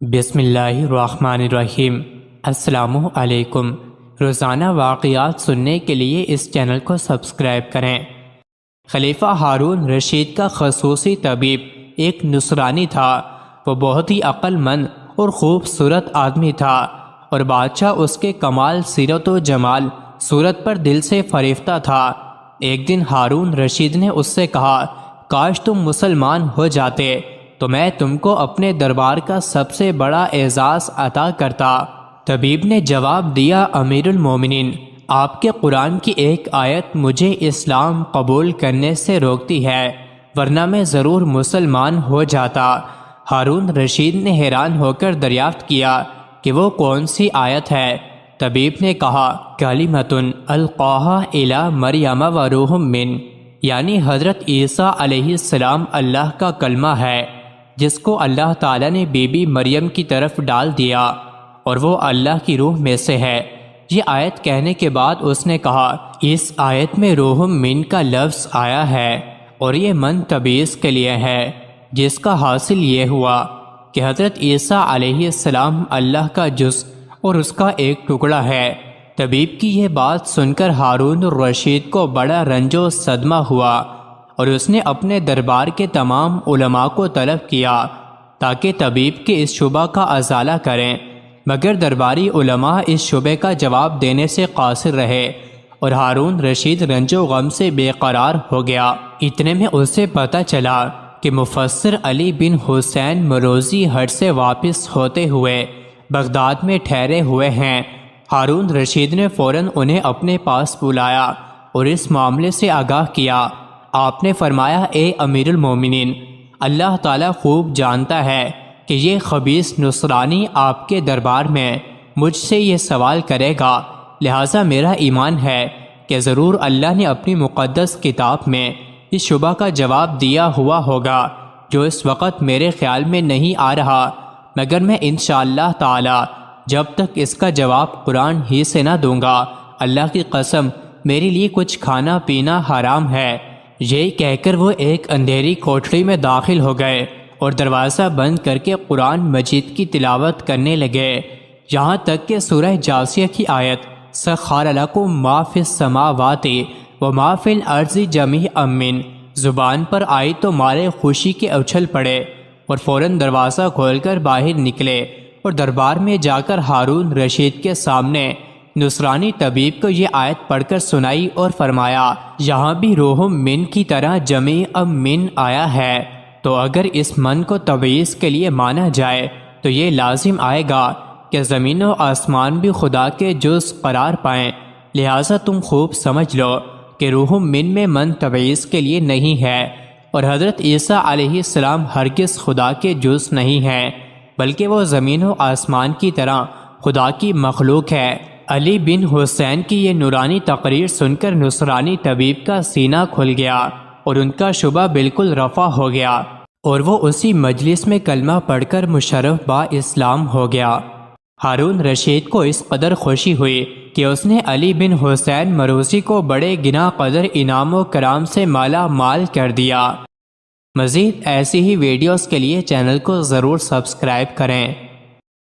بسم اللہ الرحمن الرحیم۔ السلام علیکم۔ روزانہ واقعات سننے کے لیے اس چینل کو سبسکرائب کریں۔ خلیفہ ہارون رشید کا خصوصی طبیب ایک نصرانی تھا۔ وہ بہت ہی عقل مند اور خوبصورت آدمی تھا اور بادشاہ اس کے کمال سیرت و جمال صورت پر دل سے فریفتہ تھا۔ ایک دن ہارون رشید نے اس سے کہا، کاش تم مسلمان ہو جاتے تو میں تم کو اپنے دربار کا سب سے بڑا اعزاز عطا کرتا۔ طبیب نے جواب دیا، امیر المومنین، آپ کے قرآن کی ایک آیت مجھے اسلام قبول کرنے سے روکتی ہے، ورنہ میں ضرور مسلمان ہو جاتا۔ ہارون رشید نے حیران ہو کر دریافت کیا کہ وہ کون سی آیت ہے؟ طبیب نے کہا، کلمۃ القاہا الی مریم و روح من، یعنی حضرت عیسیٰ علیہ السلام اللہ کا کلمہ ہے جس کو اللہ تعالیٰ نے بی بی مریم کی طرف ڈال دیا اور وہ اللہ کی روح میں سے ہے۔ یہ آیت کہنے کے بعد اس نے کہا، اس آیت میں روح من کا لفظ آیا ہے اور یہ من تبعیض کے لیے ہے، جس کا حاصل یہ ہوا کہ حضرت عیسیٰ علیہ السلام اللہ کا جز اور اس کا ایک ٹکڑا ہے۔ طبیب کی یہ بات سن کر ہارون الرشید کو بڑا رنج و صدمہ ہوا اور اس نے اپنے دربار کے تمام علماء کو طلب کیا تاکہ طبیب کے اس شبہ کا ازالہ کریں، مگر درباری علماء اس شبے کا جواب دینے سے قاصر رہے اور ہارون رشید رنج و غم سے بے قرار ہو گیا۔ اتنے میں اسے پتہ چلا کہ مفسر علی بن حسین مروزی حج سے واپس ہوتے ہوئے بغداد میں ٹھہرے ہوئے ہیں۔ ہارون رشید نے فوراً انہیں اپنے پاس بلایا اور اس معاملے سے آگاہ کیا۔ آپ نے فرمایا، اے امیر المومنین، اللہ تعالیٰ خوب جانتا ہے کہ یہ خبیث نصرانی آپ کے دربار میں مجھ سے یہ سوال کرے گا، لہٰذا میرا ایمان ہے کہ ضرور اللہ نے اپنی مقدس کتاب میں اس شبہ کا جواب دیا ہوا ہوگا جو اس وقت میرے خیال میں نہیں آ رہا، مگر میں انشاءاللہ تعالیٰ جب تک اس کا جواب قرآن ہی سے نہ دوں گا، اللہ کی قسم میرے لیے کچھ کھانا پینا حرام ہے۔ یہ کہہ کر وہ ایک اندھیری کوٹھری میں داخل ہو گئے اور دروازہ بند کر کے قرآن مجید کی تلاوت کرنے لگے، یہاں تک کہ سورہ جاثیہ کی آیت سخر لکم ما فی السماوات و ما فی الارض جمیعا من زبان پر آئی تو مارے خوشی کے اچھل پڑے اور فوراً دروازہ کھول کر باہر نکلے اور دربار میں جا کر ہارون رشید کے سامنے نصرانی طبیب کو یہ آیت پڑھ کر سنائی اور فرمایا، یہاں بھی روح من کی طرح جمیع من آیا ہے، تو اگر اس من کو تبعیض کے لیے مانا جائے تو یہ لازم آئے گا کہ زمین و آسمان بھی خدا کے جز قرار پائیں، لہٰذا تم خوب سمجھ لو کہ روح من میں من تبعیض کے لیے نہیں ہے اور حضرت عیسیٰ علیہ السلام ہرگز خدا کے جز نہیں ہے، بلکہ وہ زمین و آسمان کی طرح خدا کی مخلوق ہے۔ علی بن حسین کی یہ نورانی تقریر سن کر نصرانی طبیب کا سینہ کھل گیا اور ان کا شبہ بالکل رفع ہو گیا اور وہ اسی مجلس میں کلمہ پڑھ کر مشرف با اسلام ہو گیا۔ ہارون رشید کو اس قدر خوشی ہوئی کہ اس نے علی بن حسین مروزی کو بڑے گنا قدر انعام و کرام سے مالا مال کر دیا۔ مزید ایسی ہی ویڈیوز کے لیے چینل کو ضرور سبسکرائب کریں۔